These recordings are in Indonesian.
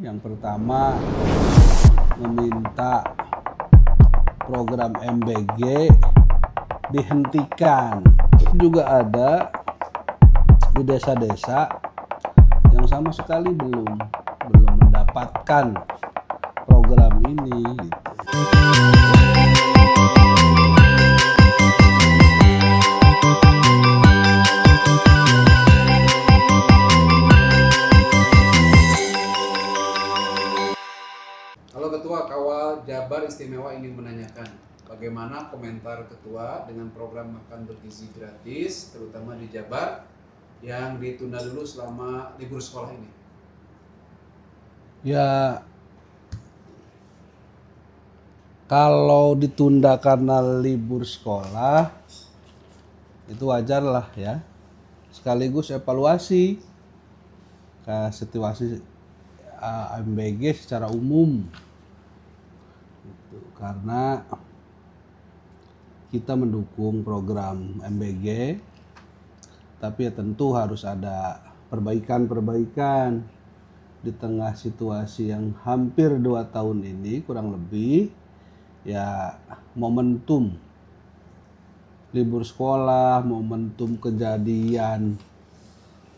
Yang pertama meminta program MBG dihentikan. Juga ada di desa-desa yang sama sekali belum mendapatkan program ini gitu. Halo Ketua, Kawal Jabar Istimewa ingin menanyakan bagaimana komentar Ketua dengan program makan bergizi gratis terutama di Jabar yang ditunda dulu selama libur sekolah ini? Ya, kalau ditunda karena libur sekolah itu wajar lah ya. Sekaligus evaluasi ke situasi MBG secara umum. Karena kita mendukung program MBG, tapi ya tentu harus ada perbaikan di tengah situasi yang hampir 2 tahun ini kurang lebih ya, momentum libur sekolah, momentum kejadian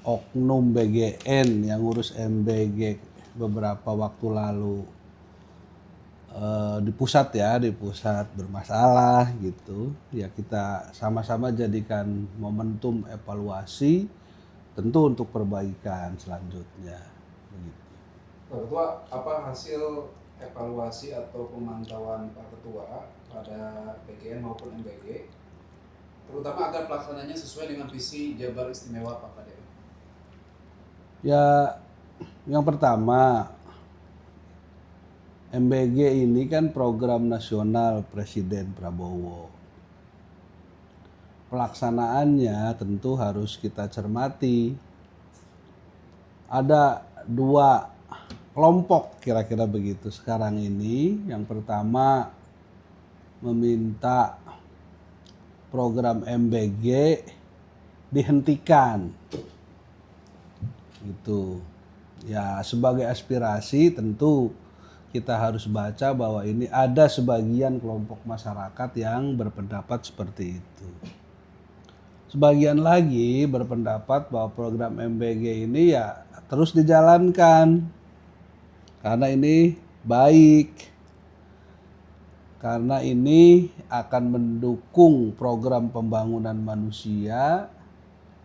oknum BGN yang ngurus MBG beberapa waktu lalu di pusat bermasalah gitu ya, kita sama-sama jadikan momentum evaluasi tentu untuk perbaikan selanjutnya begitu. Pak Ketua, apa hasil evaluasi atau pemantauan Pak Ketua pada PGN maupun MBG terutama agar pelaksananya sesuai dengan visi Jabar Istimewa Pak KDM? Ya, yang pertama, MBG ini kan program nasional Presiden Prabowo. Pelaksanaannya tentu harus kita cermati. Ada 2 kelompok kira-kira begitu sekarang ini. Yang pertama meminta program MBG dihentikan. Gitu. Ya, sebagai aspirasi tentu kita harus baca bahwa ini ada sebagian kelompok masyarakat yang berpendapat seperti itu. Sebagian lagi berpendapat bahwa program MBG ini ya terus dijalankan karena ini baik, karena ini akan mendukung program pembangunan manusia,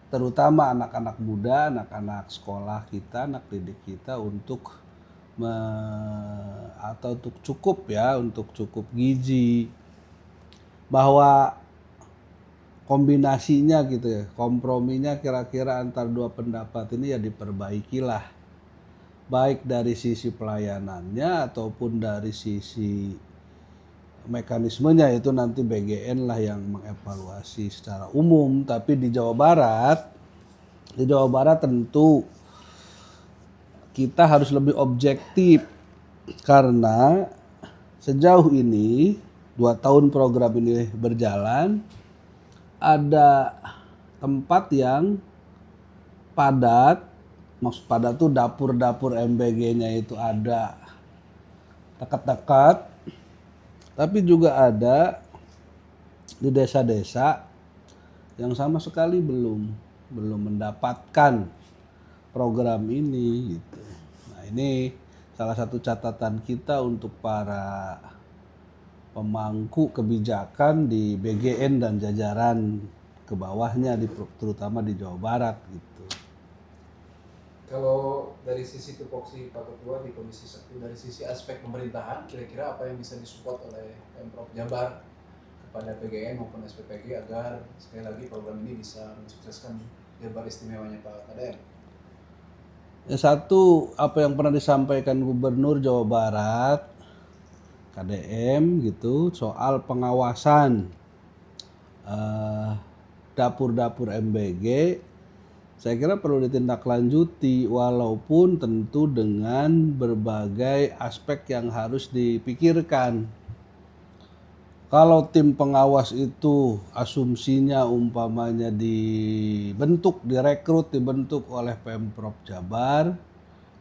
terutama anak-anak muda, anak-anak sekolah kita, anak didik kita untuk cukup gizi, bahwa kombinasinya gitu ya, komprominya kira-kira antar 2 pendapat ini ya diperbaikilah, baik dari sisi pelayanannya ataupun dari sisi mekanismenya, itu nanti BGN lah yang mengevaluasi secara umum. Tapi di Jawa Barat tentu kita harus lebih objektif karena sejauh ini 2 tahun program ini berjalan, ada tempat yang padat, maksud padat tuh dapur-dapur MBG-nya itu ada dekat-dekat, tapi juga ada di desa-desa yang sama sekali belum mendapatkan program ini gitu. Nah, ini salah satu catatan kita untuk para pemangku kebijakan di BGN dan jajaran ke bawahnya, terutama di Jawa Barat gitu. Kalau dari sisi tupoksi Pak Ketua di Komisi 1, dari sisi aspek pemerintahan, kira-kira apa yang bisa disupport oleh Pemprov Jabar kepada PGN maupun SPPG agar sekali lagi program ini bisa mensukseskan Jabar Istimewanya Pak KDM? Ya, satu, apa yang pernah disampaikan Gubernur Jawa Barat KDM gitu soal pengawasan dapur-dapur MBG, saya kira perlu ditindaklanjuti, walaupun tentu dengan berbagai aspek yang harus dipikirkan. Kalau tim pengawas itu asumsinya umpamanya dibentuk oleh Pemprov Jabar,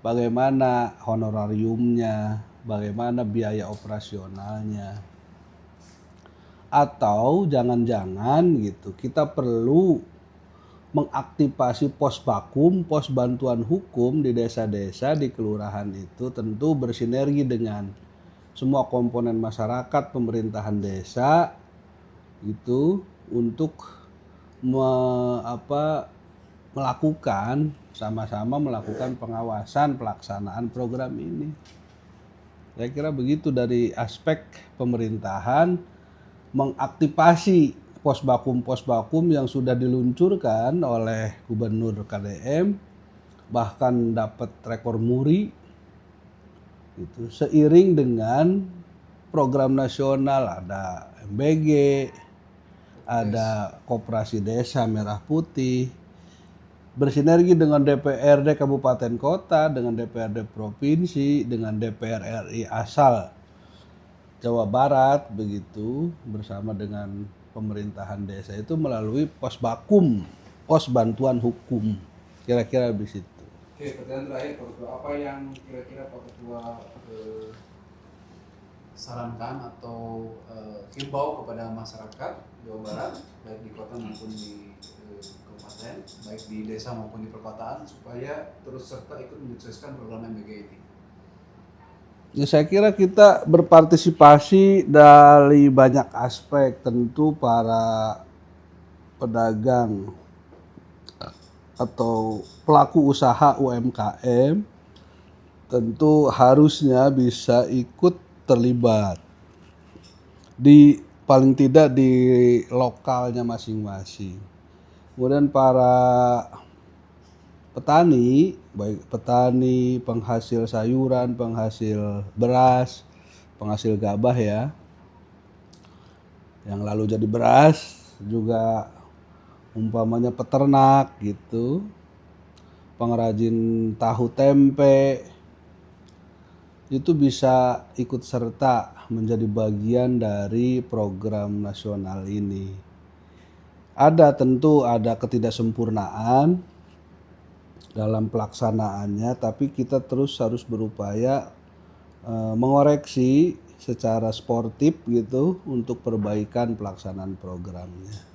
bagaimana honorariumnya, bagaimana biaya operasionalnya. Atau jangan-jangan gitu, kita perlu mengaktifasi pos bakum, pos bantuan hukum di desa-desa, di kelurahan itu tentu bersinergi dengan semua komponen masyarakat, pemerintahan desa itu untuk melakukan sama-sama melakukan pengawasan pelaksanaan program ini. Saya kira begitu dari aspek pemerintahan, mengaktifasi pos bakum yang sudah diluncurkan oleh Gubernur KDM, bahkan dapat rekor muri itu seiring dengan program nasional, ada MBG, ada Koperasi Desa Merah Putih, bersinergi dengan DPRD Kabupaten Kota, dengan DPRD Provinsi, dengan DPR RI asal Jawa Barat begitu, bersama dengan pemerintahan desa itu melalui pos bakum, pos bantuan hukum, kira-kira di situ. Oke, pertanyaan terakhir Pak Ketua, apa yang kira-kira Pak Ketua sarankan atau himbau kepada masyarakat Jawa Barat, baik di kota maupun di kabupaten, baik di desa maupun di perkotaan, supaya terus serta ikut menyukseskan program MBG ini? Ya, saya kira kita berpartisipasi dari banyak aspek, tentu para pedagang atau pelaku usaha UMKM tentu harusnya bisa ikut terlibat di paling tidak di lokalnya masing-masing. Kemudian para petani, baik petani, penghasil sayuran, penghasil beras, penghasil gabah ya, yang lalu jadi beras, juga umpamanya peternak gitu, pengrajin tahu tempe, itu bisa ikut serta menjadi bagian dari program nasional ini. Tentu ada ketidaksempurnaan dalam pelaksanaannya, tapi kita terus harus berupaya mengoreksi secara sportif gitu untuk perbaikan pelaksanaan programnya.